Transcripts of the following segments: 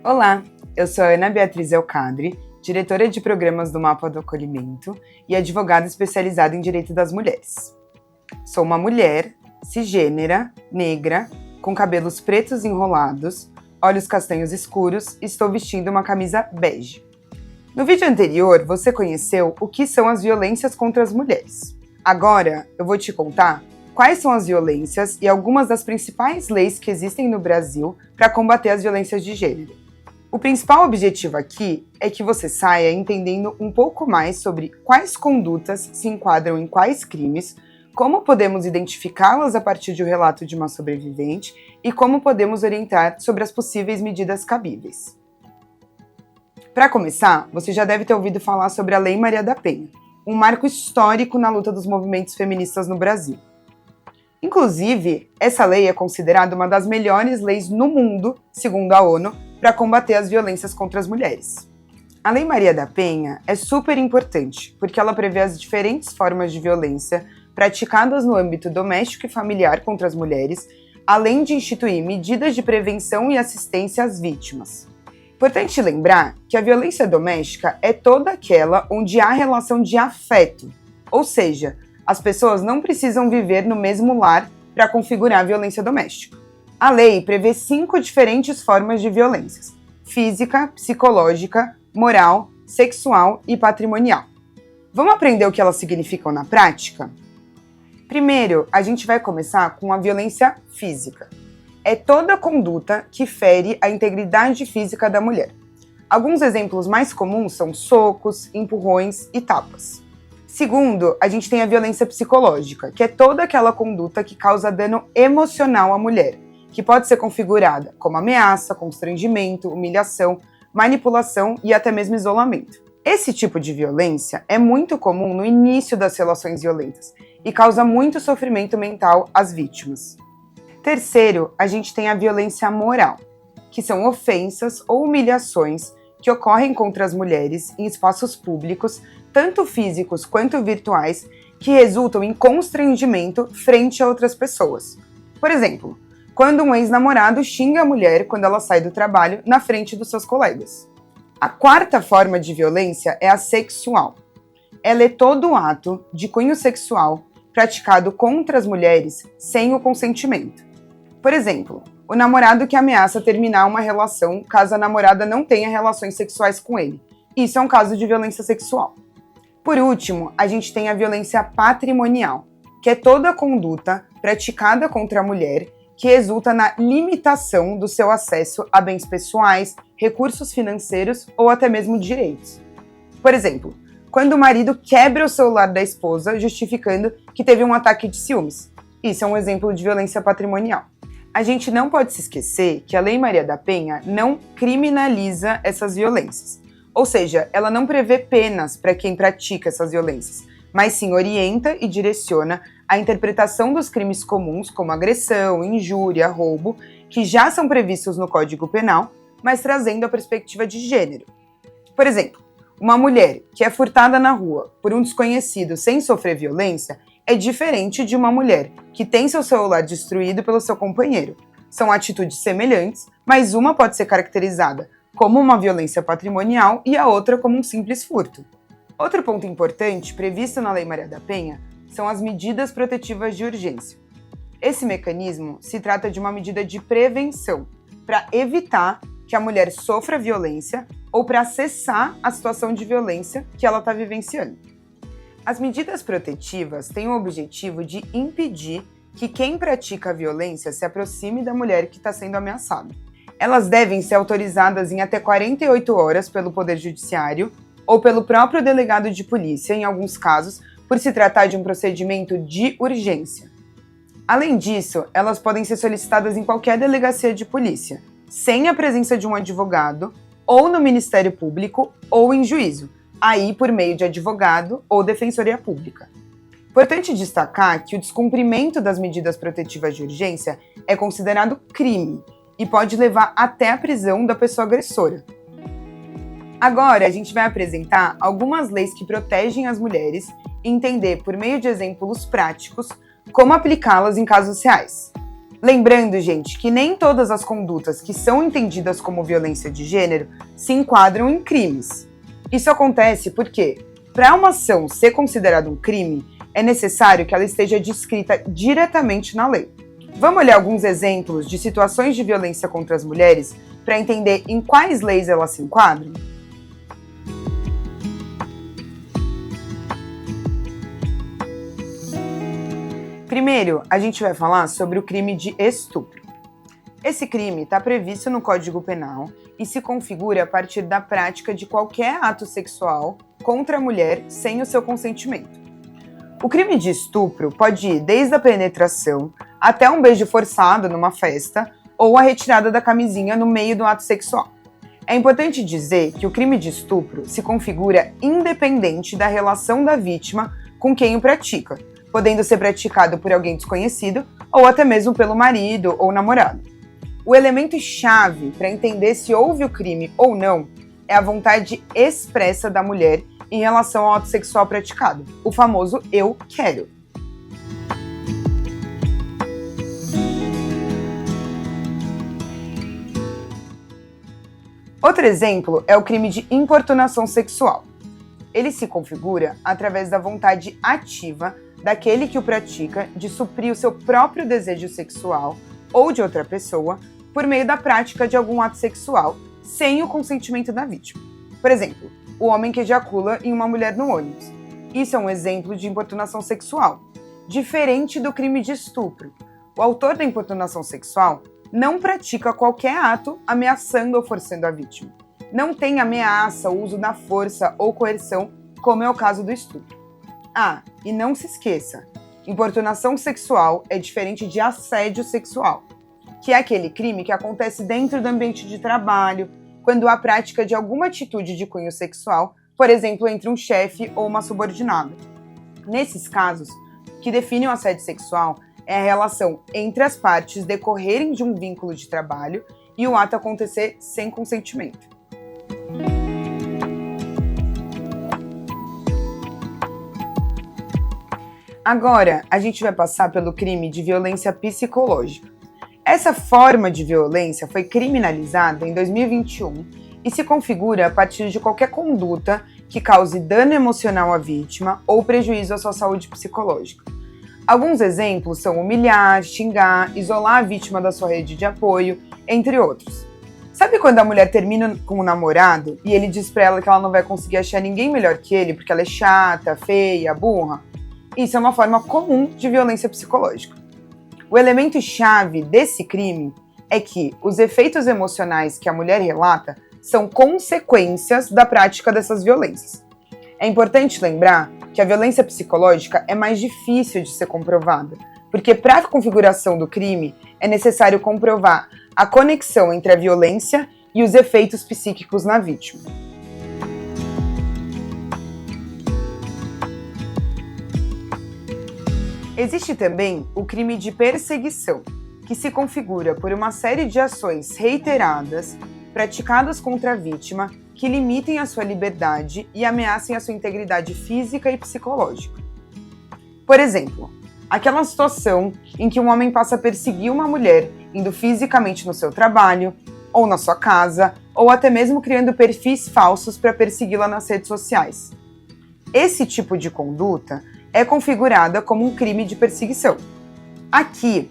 Olá, eu sou a Ana Beatriz Elcadre, diretora de programas do Mapa do Acolhimento e advogada especializada em direito das mulheres. Sou uma mulher, cisgênera, negra, com cabelos pretos enrolados, olhos castanhos escuros e estou vestindo uma camisa bege. No vídeo anterior, você conheceu o que são as violências contra as mulheres. Agora, eu vou te contar quais são as violências e algumas das principais leis que existem no Brasil para combater as violências de gênero. O principal objetivo aqui é que você saia entendendo um pouco mais sobre quais condutas se enquadram em quais crimes, como podemos identificá-las a partir do relato de uma sobrevivente e como podemos orientar sobre as possíveis medidas cabíveis. Para começar, você já deve ter ouvido falar sobre a Lei Maria da Penha, um marco histórico na luta dos movimentos feministas no Brasil. Inclusive, essa lei é considerada uma das melhores leis no mundo, segundo a ONU, para combater as violências contra as mulheres. A Lei Maria da Penha é super importante, porque ela prevê as diferentes formas de violência praticadas no âmbito doméstico e familiar contra as mulheres, além de instituir medidas de prevenção e assistência às vítimas. Importante lembrar que a violência doméstica é toda aquela onde há relação de afeto, ou seja, as pessoas não precisam viver no mesmo lar para configurar a violência doméstica. A lei prevê 5 diferentes formas de violências: física, psicológica, moral, sexual e patrimonial. Vamos aprender o que elas significam na prática? Primeiro, a gente vai começar com a violência física. É toda conduta que fere a integridade física da mulher. Alguns exemplos mais comuns são socos, empurrões e tapas. Segundo, a gente tem a violência psicológica, que é toda aquela conduta que causa dano emocional à mulher, que pode ser configurada como ameaça, constrangimento, humilhação, manipulação e até mesmo isolamento. Esse tipo de violência é muito comum no início das relações violentas e causa muito sofrimento mental às vítimas. Terceiro, a gente tem a violência moral, que são ofensas ou humilhações que ocorrem contra as mulheres em espaços públicos, tanto físicos quanto virtuais, que resultam em constrangimento frente a outras pessoas. Por exemplo, quando um ex-namorado xinga a mulher quando ela sai do trabalho na frente dos seus colegas. A quarta forma de violência é a sexual. Ela é todo ato de cunho sexual praticado contra as mulheres sem o consentimento. Por exemplo, o namorado que ameaça terminar uma relação caso a namorada não tenha relações sexuais com ele. Isso é um caso de violência sexual. Por último, a gente tem a violência patrimonial, que é toda a conduta praticada contra a mulher que resulta na limitação do seu acesso a bens pessoais, recursos financeiros ou até mesmo direitos. Por exemplo, quando o marido quebra o celular da esposa justificando que teve um ataque de ciúmes. Isso é um exemplo de violência patrimonial. A gente não pode se esquecer que a Lei Maria da Penha não criminaliza essas violências. Ou seja, ela não prevê penas para quem pratica essas violências, mas sim orienta e direciona a interpretação dos crimes comuns, como agressão, injúria, roubo, que já são previstos no Código Penal, mas trazendo a perspectiva de gênero. Por exemplo, uma mulher que é furtada na rua por um desconhecido sem sofrer violência é diferente de uma mulher que tem seu celular destruído pelo seu companheiro. São atitudes semelhantes, mas uma pode ser caracterizada como uma violência patrimonial e a outra como um simples furto. Outro ponto importante previsto na Lei Maria da Penha são as medidas protetivas de urgência. Esse mecanismo se trata de uma medida de prevenção para evitar que a mulher sofra violência ou para cessar a situação de violência que ela está vivenciando. As medidas protetivas têm o objetivo de impedir que quem pratica a violência se aproxime da mulher que está sendo ameaçada. Elas devem ser autorizadas em até 48 horas pelo Poder Judiciário ou pelo próprio delegado de polícia, em alguns casos, por se tratar de um procedimento de urgência. Além disso, elas podem ser solicitadas em qualquer delegacia de polícia, sem a presença de um advogado, ou no Ministério Público, ou em juízo, aí por meio de advogado ou defensoria pública. Importante destacar que o descumprimento das medidas protetivas de urgência é considerado crime e pode levar até a prisão da pessoa agressora. Agora, a gente vai apresentar algumas leis que protegem as mulheres e entender, por meio de exemplos práticos, como aplicá-las em casos reais. Lembrando, gente, que nem todas as condutas que são entendidas como violência de gênero se enquadram em crimes. Isso acontece porque, para uma ação ser considerada um crime, é necessário que ela esteja descrita diretamente na lei. Vamos olhar alguns exemplos de situações de violência contra as mulheres para entender em quais leis elas se enquadram? Primeiro, a gente vai falar sobre o crime de estupro. Esse crime está previsto no Código Penal e se configura a partir da prática de qualquer ato sexual contra a mulher sem o seu consentimento. O crime de estupro pode ir desde a penetração até um beijo forçado numa festa ou a retirada da camisinha no meio do ato sexual. É importante dizer que o crime de estupro se configura independente da relação da vítima com quem o pratica, podendo ser praticado por alguém desconhecido ou até mesmo pelo marido ou namorado. O elemento chave para entender se houve o crime ou não é a vontade expressa da mulher em relação ao ato sexual praticado, o famoso eu quero. Outro exemplo é o crime de importunação sexual. Ele se configura através da vontade ativa daquele que o pratica de suprir o seu próprio desejo sexual ou de outra pessoa por meio da prática de algum ato sexual sem o consentimento da vítima. Por exemplo, o homem que ejacula em uma mulher no ônibus. Isso é um exemplo de importunação sexual, diferente do crime de estupro. O autor da importunação sexual não pratica qualquer ato ameaçando ou forçando a vítima. Não tem ameaça, uso da força ou coerção, como é o caso do estupro. Ah, e não se esqueça, importunação sexual é diferente de assédio sexual, que é aquele crime que acontece dentro do ambiente de trabalho, quando há prática de alguma atitude de cunho sexual, por exemplo, entre um chefe ou uma subordinada. Nesses casos, o que define o assédio sexual é a relação entre as partes decorrerem de um vínculo de trabalho e o ato acontecer sem consentimento. Agora, a gente vai passar pelo crime de violência psicológica. Essa forma de violência foi criminalizada em 2021 e se configura a partir de qualquer conduta que cause dano emocional à vítima ou prejuízo à sua saúde psicológica. Alguns exemplos são humilhar, xingar, isolar a vítima da sua rede de apoio, entre outros. Sabe quando a mulher termina com o namorado e ele diz pra ela que ela não vai conseguir achar ninguém melhor que ele porque ela é chata, feia, burra? Isso é uma forma comum de violência psicológica. O elemento chave desse crime é que os efeitos emocionais que a mulher relata são consequências da prática dessas violências. É importante lembrar que a violência psicológica é mais difícil de ser comprovada, porque para a configuração do crime é necessário comprovar a conexão entre a violência e os efeitos psíquicos na vítima. Existe também o crime de perseguição, que se configura por uma série de ações reiteradas praticadas contra a vítima que limitem a sua liberdade e ameacem a sua integridade física e psicológica. Por exemplo, aquela situação em que um homem passa a perseguir uma mulher indo fisicamente no seu trabalho, ou na sua casa, ou até mesmo criando perfis falsos para persegui-la nas redes sociais. Esse tipo de conduta é configurada como um crime de perseguição. Aqui,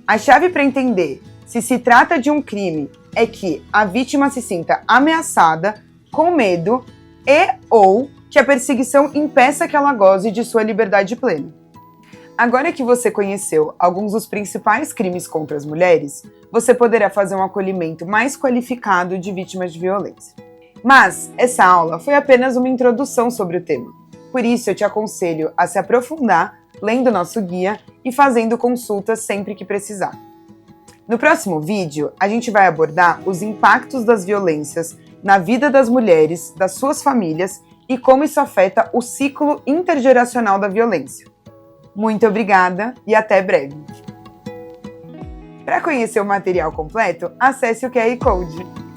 a chave para entender se trata de um crime é que a vítima se sinta ameaçada, com medo e ou que a perseguição impeça que ela goze de sua liberdade plena. Agora que você conheceu alguns dos principais crimes contra as mulheres, você poderá fazer um acolhimento mais qualificado de vítimas de violência. Mas essa aula foi apenas uma introdução sobre o tema. Por isso, eu te aconselho a se aprofundar lendo nosso guia e fazendo consultas sempre que precisar. No próximo vídeo, a gente vai abordar os impactos das violências na vida das mulheres, das suas famílias e como isso afeta o ciclo intergeracional da violência. Muito obrigada e até breve! Para conhecer o material completo, acesse o QR Code.